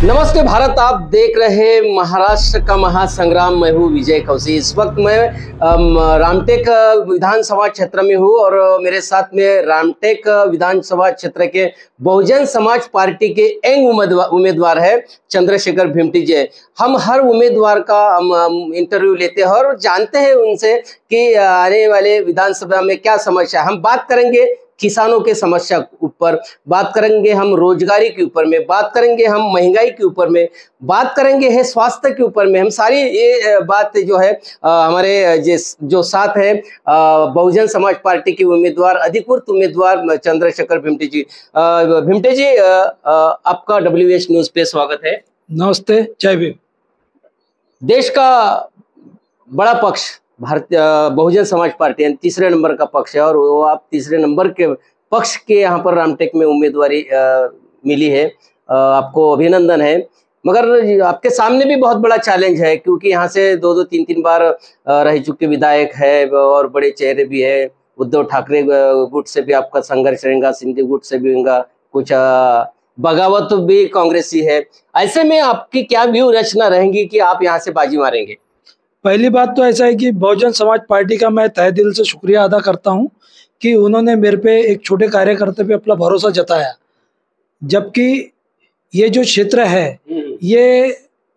नमस्ते भारत, आप देख रहे महाराष्ट्र का महासंग्राम। मैं हूँ विजय कौशी। इस वक्त मैं रामटेक विधानसभा क्षेत्र में हूँ और मेरे साथ में रामटेक विधानसभा क्षेत्र के बहुजन समाज पार्टी के यंग उम्मीदवार है चंद्रशेखर भिमटी जी। हम हर उम्मीदवार का हम इंटरव्यू लेते हैं और जानते हैं उनसे कि आने वाले विधानसभा में क्या समस्या। हम बात करेंगे किसानों के समस्या के ऊपर, बात करेंगे हम रोजगारी के ऊपर में, बात करेंगे हम महंगाई के ऊपर में, बात करेंगे है स्वास्थ्य के ऊपर में। हम सारी ये बात जो है हमारे जो साथ है बहुजन समाज पार्टी के उम्मीदवार, अधिकृत उम्मीदवार चंद्रशेखर भिमटी जी। भिमटी जी, आपका WH न्यूज पे स्वागत है। नमस्ते, जय भीम। देश का बड़ा पक्ष भारतीय बहुजन समाज पार्टी यानी तीसरे नंबर का पक्ष है और वो आप तीसरे नंबर के पक्ष के यहाँ पर रामटेक में उम्मीदवारी मिली है। आपको अभिनंदन है। मगर आपके सामने भी बहुत बड़ा चैलेंज है क्योंकि यहाँ से दो तीन बार रह चुके विधायक है और बड़े चेहरे भी है। उद्धव ठाकरे गुट से भी आपका संघर्ष रहेगा, सिंधी गुट से भी होगा, कुछ बगावत भी कांग्रेसी है। ऐसे में आपकी क्या व्यू रचना रहेंगी कि आप यहाँ से बाजी मारेंगे? पहली बात तो ऐसा है कि बहुजन समाज पार्टी का मैं तहे दिल से शुक्रिया अदा करता हूं कि उन्होंने मेरे पे एक छोटे कार्यकर्ता पे अपना भरोसा जताया। जबकि ये जो क्षेत्र है ये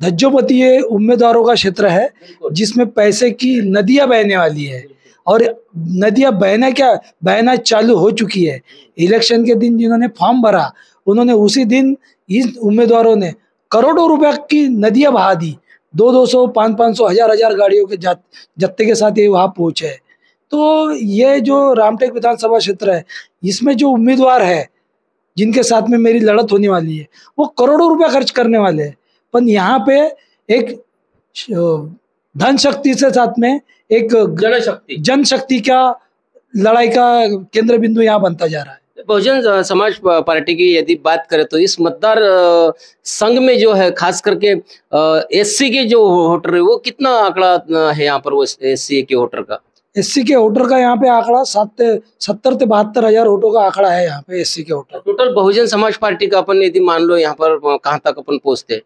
धज्जोपतीय उम्मीदवारों का क्षेत्र है जिसमें पैसे की नदियां बहने वाली है और नदियां बहना चालू हो चुकी है। इलेक्शन के दिन जिन्होंने फॉर्म भरा उन्होंने उसी दिन इन उम्मीदवारों ने करोड़ों रुपए की नदियां बहा दी। 200, 500, 1000 गाड़ियों के जत्थे के साथ ये वहाँ पहुंचे है। तो ये जो रामटेक विधानसभा क्षेत्र है इसमें जो उम्मीदवार है जिनके साथ में मेरी लड़त होने वाली है वो करोड़ों रुपया खर्च करने वाले हैं। पर यहाँ पे एक धन शक्ति से साथ में एक जनशक्ति का लड़ाई का केंद्र बिंदु यहाँ बनता जा रहा है। बहुजन समाज पार्टी की यदि बात करें तो इस मतदार संघ में जो है खास करके SC के जो वोटर है वो कितना आंकड़ा है यहाँ पर? वो SC के वोटर का यहाँ पे आंकड़ा 70 से 72 हजार वोटों का आंकड़ा है यहाँ पे SC के voter. Total Bahujan Samaj party का अपन यदि मान लो यहाँ पर कहाँ तक अपन पहुँचते हैं?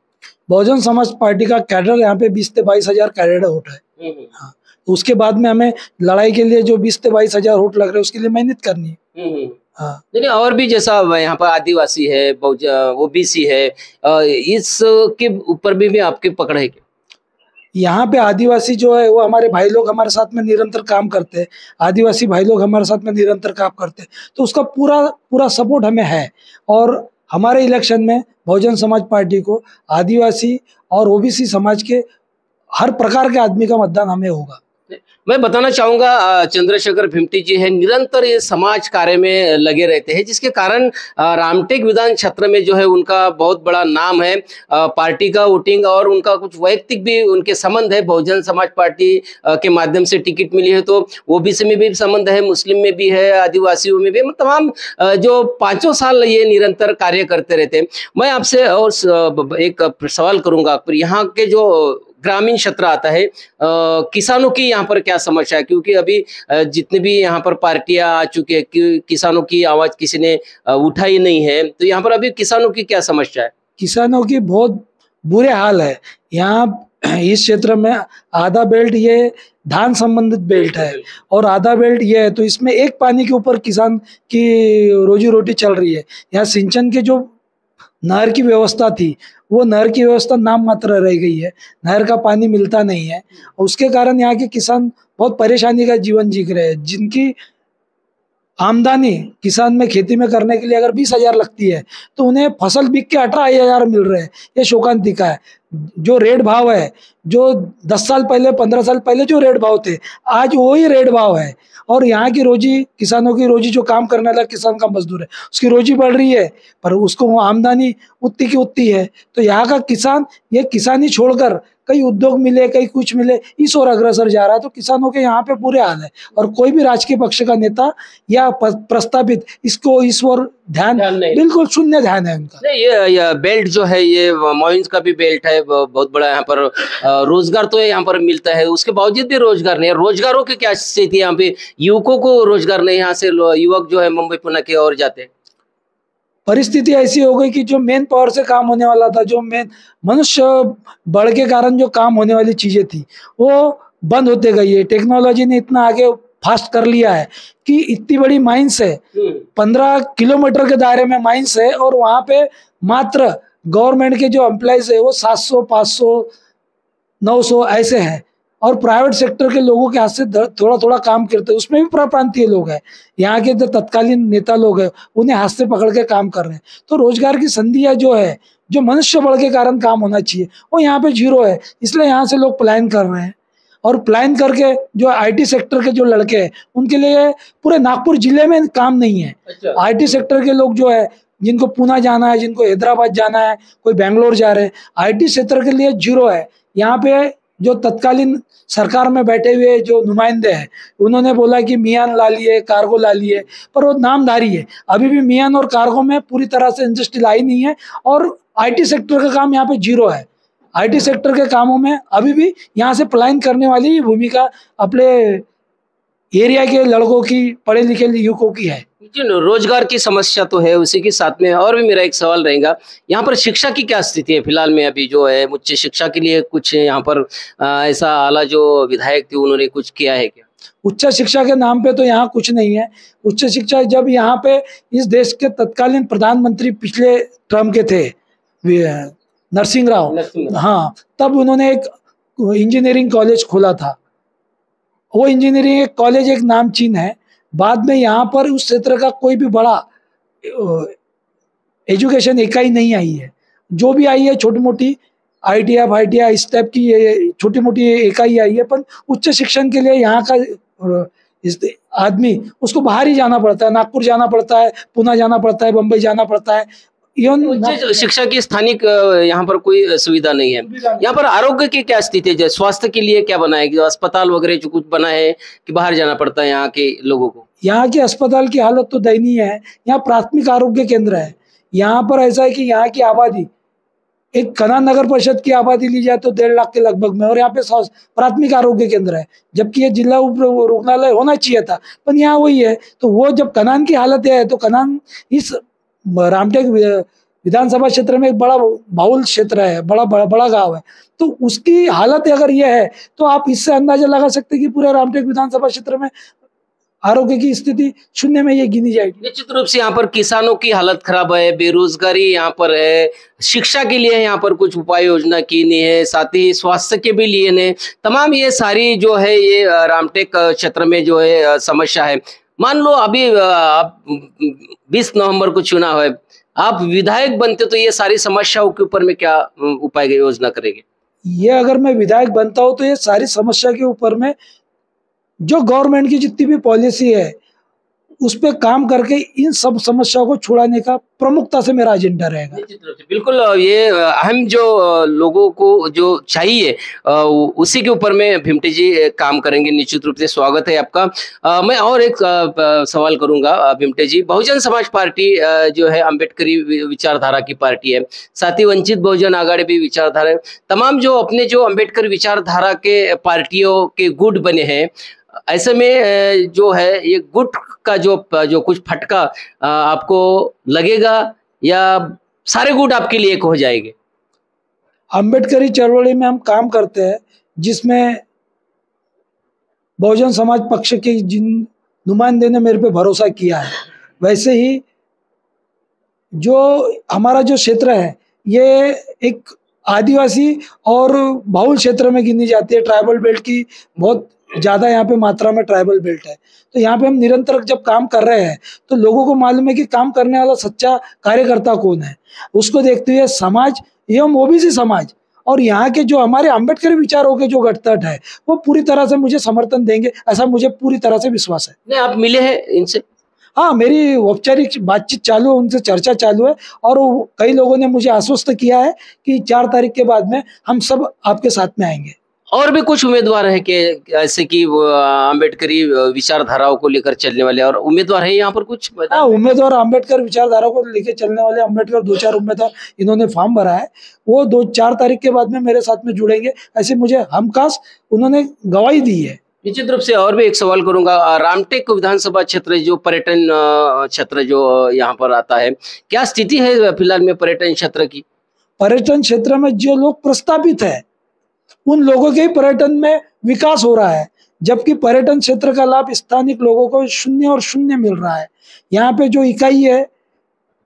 बहुजन समाज पार्टी का कैडर यहाँ पे 20 से 22 हजार कैडर वोट है। हाँ, उसके बाद में हमें लड़ाई के लिए जो 20 से 22 हजार वोट लग रहे हैं उसके लिए मेहनत करनी है। हाँ, नहीं और भी जैसा यहाँ पर आदिवासी है, OBC है, इसके ऊपर भी आपकी पकड़ है क्या? यहाँ पे आदिवासी जो है वो हमारे भाई लोग हमारे साथ में निरंतर काम करते हैं। आदिवासी भाई लोग हमारे साथ में निरंतर काम करते हैं तो उसका पूरा सपोर्ट हमें है। और हमारे इलेक्शन में बहुजन समाज पार्टी को आदिवासी और OBC समाज के हर प्रकार के आदमी का मतदान हमें होगा। मैं बताना चाहूंगा चंद्रशेखर भिमटी जी है निरंतर ये समाज कार्य में लगे रहते हैं जिसके कारण रामटेक विधान क्षेत्र में जो है उनका बहुत बड़ा नाम है। पार्टी का वोटिंग और उनका कुछ वैयक्तिक भी उनके संबंध है। बहुजन समाज पार्टी के माध्यम से टिकट मिली है तो OBC में भी संबंध है, मुस्लिम में भी है, आदिवासियों में भी, तमाम जो 5 साल ये निरंतर कार्य करते रहते हैं। मैं आपसे और एक सवाल करूंगा, यहाँ के जो ग्रामीण क्षेत्र आता है किसानों की यहाँ पर क्या समस्या है? क्योंकि अभी जितने भी यहाँ पर पार्टियां आ चुकी है किसानों की आवाज किसी ने उठाई नहीं है, तो यहाँ पर अभी किसानों की क्या समस्या है? किसानों की बहुत बुरे हाल है। यहाँ इस क्षेत्र में आधा बेल्ट ये धान संबंधित बेल्ट है और आधा बेल्ट ये है तो इसमें एक पानी के ऊपर किसान की रोजी रोटी चल रही है। यहाँ सिंचन के जो नहर की व्यवस्था थी वो नहर की व्यवस्था नाम मात्र रह गई है। नहर का पानी मिलता नहीं है। उसके कारण यहाँ के किसान बहुत परेशानी का जीवन जी रहे हैं। जिनकी आमदनी किसान में खेती में करने के लिए अगर 20,000 लगती है तो उन्हें फसल बिक के 18,000 मिल रहे हैं। ये शोकांतिका है। जो रेट भाव है जो 10 साल पहले 15 साल पहले जो रेट भाव थे आज वही रेट भाव है। और यहाँ की रोजी, किसानों की रोजी, जो काम करने वाला किसान का मजदूर है उसकी रोजी बढ़ रही है पर उसको आमदनी उतनी की उतनी है। तो यहाँ का किसान ये किसानी छोड़कर कई उद्योग मिले, कई कुछ मिले, इस ओर अग्रसर जा रहा है। तो किसानों के यहाँ पे बुरे हाल है और कोई भी राजकीय पक्ष का नेता या प्रस्तावित इसको इस ओर ध्यान बिल्कुल शून्य ध्यान है उनका। नहीं, ये बेल्ट जो है ये मोइंस का भी बेल्ट है, बहुत बड़ा यहाँ पर रोजगार तो यहाँ पर मिलता है, उसके बावजूद भी रोजगार नहीं है। रोजगारों की क्या स्थिति यहाँ पे? युवकों को रोजगार नहीं, यहाँ से युवक जो है मुंबई पुणे की ओर जाते हैं। परिस्थिति ऐसी हो गई कि जो मेन पावर से काम होने वाला था, जो मेन मनुष्य बल के कारण जो काम होने वाली चीजें थी, वो बंद होते गई है। टेक्नोलॉजी ने इतना आगे फास्ट कर लिया है कि इतनी बड़ी माइंस है, 15 किलोमीटर के दायरे में माइंस है, और वहां पे मात्र गवर्नमेंट के जो एम्प्लॉयज है वो 700, 500, 900 ऐसे हैं, और प्राइवेट सेक्टर के लोगों के हाथ से थोड़ा थोड़ा काम करते हैं, उसमें भी प्रांतीय लोग हैं। यहाँ के जो तत्कालीन नेता लोग हैं उन्हें हाथ से पकड़ के काम कर रहे हैं। तो रोजगार की संधियां जो है, जो मनुष्य बल के कारण काम होना चाहिए, वो यहाँ पे जीरो है। इसलिए यहाँ से लोग पलायन कर रहे हैं, और पलायन करके जो आईटी सेक्टर के जो लड़के हैं उनके लिए पूरे नागपुर जिले में काम नहीं है। आईटी सेक्टर के लोग जो है, जिनको पुणे जाना है, जिनको हैदराबाद जाना है, कोई बेंगलोर जा रहे हैं, आईटी क्षेत्र के लिए जीरो है। यहाँ पे जो तत्कालीन सरकार में बैठे हुए जो नुमाइंदे हैं उन्होंने बोला कि मियान ला लिए, कार्गो ला लिए, पर वो नामधारी है। अभी भी मियान और कार्गो में पूरी तरह से इंडस्ट्री लाई नहीं है, और आईटी सेक्टर का काम यहाँ पे जीरो है। आईटी सेक्टर के कामों में अभी भी यहाँ से पलायन करने वाली भूमिका अपने एरिया के लड़कों की, पढ़े लिखे युवकों की है। रोजगार की समस्या तो है, उसी के साथ में और भी मेरा एक सवाल रहेगा, यहाँ पर शिक्षा की क्या स्थिति है फिलहाल में? अभी जो है उच्च शिक्षा के लिए कुछ यहाँ पर ऐसा आला जो विधायक थे उन्होंने कुछ किया है क्या? उच्च शिक्षा के नाम पे तो यहाँ कुछ नहीं है। उच्च शिक्षा जब यहाँ पे इस देश के तत्कालीन प्रधानमंत्री पिछले टर्म के थे, नरसिंह राव, हाँ, तब उन्होंने एक इंजीनियरिंग कॉलेज खोला था। वो इंजीनियरिंग कॉलेज एक नामचीन है। बाद में यहाँ पर उस क्षेत्र का कोई भी बड़ा एजुकेशन इकाई नहीं आई है। जो भी आई है छोटी मोटी आईटीआई फाईटीआई इस टाइप की छोटी मोटी इकाई आई है, पर उच्च शिक्षण के लिए यहाँ का आदमी उसको बाहर ही जाना पड़ता है, नागपुर जाना पड़ता है, पुणे जाना पड़ता है, बम्बई जाना पड़ता है। शिक्षा की स्थानिक यहाँ पर कोई सुविधा नहीं है। यहाँ पर आरोग्य की क्या स्थिति है? स्वास्थ्य के लिए क्या बना है? जो अस्पताल वगैरह जो कुछ बना है कि बाहर जाना पड़ता है यहाँ के लोगों को? यहाँ के अस्पताल की हालत तो दयनीय है। यहाँ प्राथमिक आरोग्य केंद्र है। यहाँ पर ऐसा है कि यहाँ की आबादी, एक कनान नगर परिषद की आबादी ली जाए तो 1.5 लाख के लगभग में, और यहाँ पे प्राथमिक आरोग्य केंद्र है, जबकि ये जिला उप रुग्णालय होना चाहिए था, पर यहाँ वही है। तो वो जब कनान की हालत है, तो कनान इस रामटेक विधानसभा क्षेत्र में एक बड़ा बाहुल क्षेत्र है, बड़ा गांव है, तो उसकी हालत अगर ये है तो आप इससे अंदाजा लगा सकते हैं कि पूरे रामटेक विधानसभा क्षेत्र में आरोग्य की स्थिति शून्य में ये गिनी जाएगी। निश्चित रूप से यहाँ पर किसानों की हालत खराब है, बेरोजगारी यहाँ पर है, शिक्षा के लिए यहाँ पर कुछ उपाय योजना की नहीं है, साथ ही स्वास्थ्य के भी लिए ने तमाम ये सारी जो है ये रामटेक क्षेत्र में जो है समस्या है। मान लो अभी 20 नवंबर को चुनाव है, आप विधायक बनते तो ये सारी समस्याओं के ऊपर में क्या उपाय योजना करेंगे? ये अगर मैं विधायक बनता हूँ तो ये सारी समस्या के ऊपर में जो गवर्नमेंट की जितनी भी पॉलिसी है उस पे काम करके इन सब समस्याओं को छुड़ाने का प्रमुखता से मेरा एजेंडा रहेगा। बिल्कुल, ये अहम जो लोगों को जो चाहिए उसी के ऊपर में भिमटे जी काम करेंगे। निश्चित रूप से स्वागत है आपका। मैं और एक सवाल करूंगा भिमटे जी। बहुजन समाज पार्टी जो है अम्बेडकरी विचारधारा की पार्टी है, साथ ही वंचित बहुजन आघाड़ी भी विचारधारा है। तमाम जो अपने जो अम्बेडकर विचारधारा के पार्टियों के गुट बने हैं, ऐसे में जो है ये गुट का जो कुछ फटका आपको लगेगा या सारे गुट आपके लिए एक हो जाएंगे? अम्बेडकरी चळवळी में हम काम करते हैं, जिसमें बहुजन समाज पक्ष के जिन नुमाइंदे ने मेरे पे भरोसा किया है, वैसे ही जो हमारा जो क्षेत्र है ये एक आदिवासी और बाहुल क्षेत्र में गिनी जाती है। ट्राइबल बेल्ट की बहुत ज्यादा यहाँ पे मात्रा में ट्राइबल बेल्ट है, तो यहाँ पे हम निरंतर जब काम कर रहे हैं तो लोगों को मालूम है कि काम करने वाला सच्चा कार्यकर्ता कौन है। उसको देखते हुए समाज एवं ओबीसी समाज और यहाँ के जो हमारे अम्बेडकर विचारों के जो गठतट है वो पूरी तरह से मुझे समर्थन देंगे, ऐसा मुझे पूरी तरह से विश्वास है। नहीं, आप मिले हैं इनसे? हाँ, मेरी औपचारिक बातचीत चालू है, उनसे चर्चा चालू है, और कई लोगों ने मुझे आश्वस्त किया है कि 4 तारीख के बाद में हम सब आपके साथ में आएंगे। और भी कुछ उम्मीदवार हैं कि ऐसे कि अम्बेडकरी विचारधाराओं को लेकर चलने वाले और उम्मीदवार हैं यहाँ पर कुछ? हाँ, उम्मीदवार अम्बेडकर विचारधारा को लेकर चलने वाले अम्बेडकर 2-4 उम्मीदवार इन्होंने फॉर्म भरा है, वो 2-4 तारीख के बाद में मेरे साथ में जुड़ेंगे, ऐसे मुझे हमखास उन्होंने गवाही दी है। निश्चित रूप से और भी एक सवाल करूंगा। रामटेक विधानसभा क्षेत्र जो पर्यटन क्षेत्र जो यहाँ पर आता है, क्या स्थिति है फिलहाल में पर्यटन क्षेत्र की? पर्यटन क्षेत्र में जो लोग प्रस्तापित है उन लोगों के ही पर्यटन में विकास हो रहा है, जबकि पर्यटन क्षेत्र का लाभ स्थानीय लोगों को शून्य और शून्य मिल रहा है। यहाँ पे जो इकाई है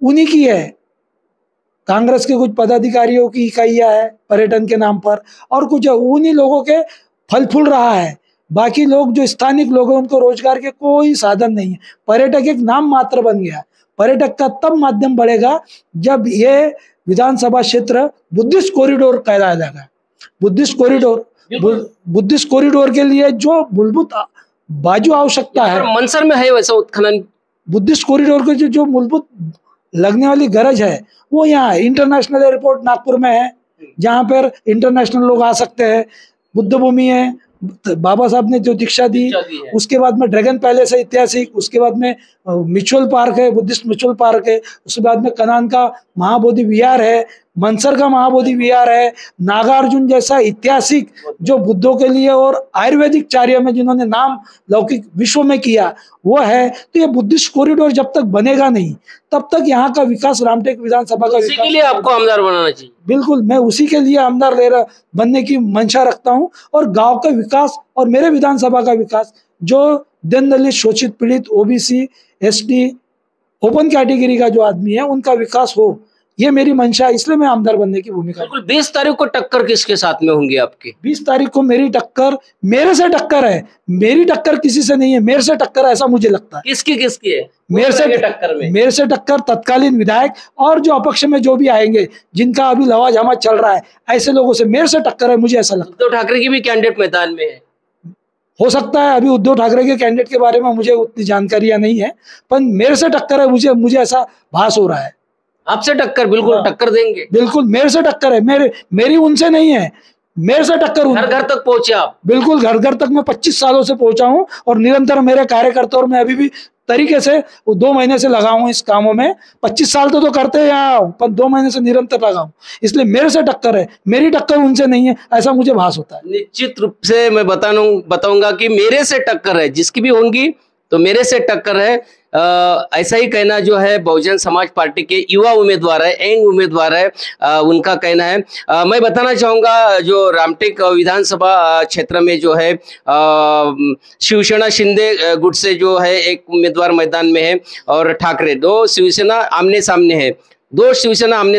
उन्हीं की है, कांग्रेस के कुछ पदाधिकारियों की इकाइयां है पर्यटन के नाम पर, और कुछ उन्हीं लोगों के फल फूल रहा है। बाकी लोग जो स्थानिक लोग हैं उनको रोजगार के कोई साधन नहीं है। पर्यटक एक नाम मात्र बन गया। पर्यटक का तब माध्यम बढ़ेगा जब ये विधानसभा क्षेत्र बुद्धिस्ट कॉरिडोर कहलाया जाएगा। बुद्धिस्ट कॉरिडोर के लिए जो मूलभूत बाजू आवश्यकता है, मनसर में है वैसा उत्खनन। बुद्धिस्ट कॉरिडोर के जो मूलभूत लगने वाली गरज है वो यहाँ है। इंटरनेशनल एयरपोर्ट नागपुर में है, जहाँ पर इंटरनेशनल लोग आ सकते हैं। बुद्ध भूमि है, बाबा साहब ने जो दीक्षा दी, उसके बाद में ड्रैगन पैलेस है ऐतिहासिक, उसके बाद में म्यूचुअल पार्क है, बुद्धिस्ट म्यूचुअल पार्क है, उसके बाद में कनान का महाबोधि विहार है, मनसर का महाबोधि विहार है, नागार्जुन जैसा ऐतिहासिक जो बुद्धों के लिए और आयुर्वेदिक कार्य में जिन्होंने नाम लौकिक विश्व में किया वो है। तो ये बुद्धिस्ट कॉरिडोर जब तक बनेगा नहीं तब तक यहाँ का विकास, रामटेक विधानसभा का विकास, के लिए आपको आमदार बनाना चाहिए। बिल्कुल, मैं उसी के लिए आमदार बनने की मंशा रखता हूँ। और गांव का विकास और मेरे विधानसभा का विकास, जो दीन दलित शोषित पीड़ित ओबीसी एसटी ओपन कैटेगरी का जो आदमी है उनका विकास हो, ये मेरी मंशा है। इसलिए मैं आमदार बनने की भूमिका। बिल्कुल। 20 तारीख को टक्कर किसके साथ में होंगी आपकी? 20 तारीख को मेरी टक्कर मेरे से टक्कर है। मेरी टक्कर किसी से नहीं है, मेरे से टक्कर है, ऐसा मुझे लगता है। किसकी है मेरे से टक्कर तत्कालीन विधायक और जो अपक्ष में जो भी आएंगे, जिनका अभी लवाजमा चल रहा है, ऐसे लोगों से मेरे से टक्कर है, मुझे ऐसा लगता है। उद्धव ठाकरे की भी कैंडिडेट मैदान में है, हो सकता है। अभी उद्धव ठाकरे के कैंडिडेट के बारे में मुझे उतनी जानकारियां नहीं है, पर मेरे से टक्कर है, मुझे ऐसा भास हो रहा है। आपसे टक्कर? बिल्कुल टक्कर देंगे। बिल्कुल मेरे से टक्कर है, मेरी उनसे नहीं है, मेरे से टक्कर। घर घर तक पहुंचे आप? बिल्कुल, घर घर तक मैं 25 सालों से पहुंचा हूं और निरंतर मेरे कार्यकर्ता, और मैं अभी भी तरीके से 2 महीने से लगा हूं इस कामों में। 25 साल तो करते हैं यहाँ, पर 2 महीने से निरंतर लगा हूं, इसलिए मेरे से टक्कर है, मेरी टक्कर उनसे नहीं है, ऐसा मुझे भास होता है। निश्चित रूप से मैं बताऊंगा कि मेरे से टक्कर है, जिसकी भी होंगी तो मेरे से टक्कर है। ऐसा ही कहना जो है बहुजन समाज पार्टी के युवा उम्मीदवार है, यंग उम्मीदवार है, उनका कहना है। मैं बताना चाहूँगा जो रामटेक विधानसभा क्षेत्र में जो है शिवसेना शिंदे गुट से जो है एक उम्मीदवार मैदान में है और ठाकरे, दो शिवसेना आमने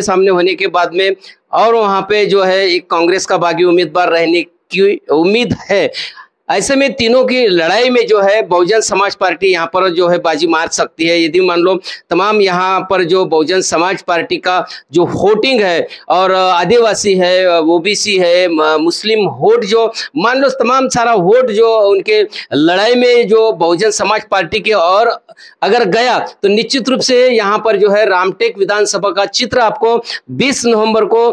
सामने होने के बाद में और वहाँ पे जो है एक कांग्रेस का बागी उम्मीदवार रहने की उम्मीद है। ऐसे में तीनों की लड़ाई में जो है बहुजन समाज पार्टी यहाँ पर जो है बाजी मार सकती है। यदि मान लो तमाम यहाँ पर जो बहुजन समाज पार्टी का जो वोटिंग है और आदिवासी है, ओबीसी है, मुस्लिम वोट, जो मान लो तमाम सारा वोट जो उनके लड़ाई में जो बहुजन समाज पार्टी के और अगर गया तो निश्चित रूप से यहाँ पर जो है रामटेक विधानसभा का चित्र आपको 20 नवंबर को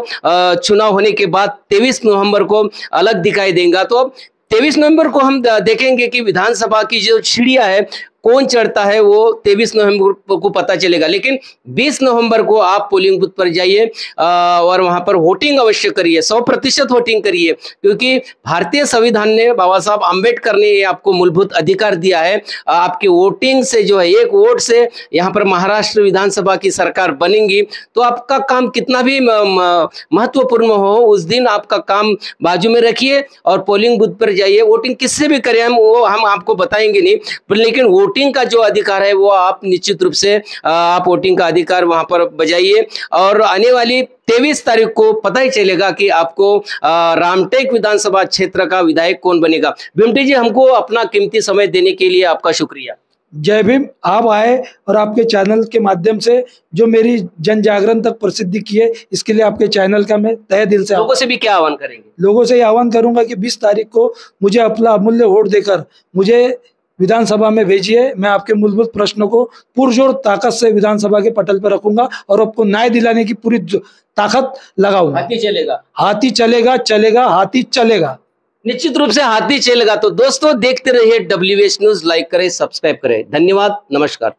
चुनाव होने के बाद 23 नवंबर को अलग दिखाई देगा। तो 23 नवंबर को हम देखेंगे कि विधानसभा की जो सीढ़ियां है कौन चढ़ता है, वो 23 नवंबर को पता चलेगा। लेकिन 20 नवंबर को आप पोलिंग बूथ पर जाइए और वहां पर वोटिंग अवश्य करिए, 100% वोटिंग करिए, क्योंकि भारतीय संविधान ने, बाबा साहब आम्बेडकर ने आपको मूलभूत अधिकार दिया है। आपकी वोटिंग से जो है, एक वोट से यहाँ पर महाराष्ट्र विधानसभा की सरकार बनेगी। तो आपका काम कितना भी महत्वपूर्ण हो, उस दिन आपका काम बाजू में रखिए और पोलिंग बूथ पर जाइए। वोटिंग किससे भी करें हम आपको बताएंगे नहीं, लेकिन वोटिंग का जो अधिकार है वो आप निश्चित रूप से आप वोटिंग का अधिकार वहां पर बजाइए और आने वाली 23 तारीख को पता ही चलेगा कि आपको रामटेक विधानसभा क्षेत्र का विधायक कौन बनेगा। बिमटी जी, हमको अपना कीमती समय देने के लिए आपका शुक्रिया। जय भीम। आप आए और आपके चैनल के माध्यम से जो मेरी जन जागरण तक प्रसिद्धि की है, इसके लिए आपके चैनल का मैं तहे दिल से लोगों से भी क्या आह्वान करेंगे? लोगों से आह्वान करूंगा कि 20 तारीख को मुझे अपना अमूल्य वोट देकर मुझे विधानसभा में भेजिए। मैं आपके मूलभूत प्रश्नों को पुरजोर ताकत से विधानसभा के पटल पर रखूंगा और आपको न्याय दिलाने की पूरी ताकत लगाऊंगा। हाथी चलेगा, हाथी चलेगा, चलेगा, हाथी चलेगा, निश्चित रूप से हाथी चलेगा। तो दोस्तों देखते रहिए WH न्यूज, लाइक करें, सब्सक्राइब करें। धन्यवाद, नमस्कार।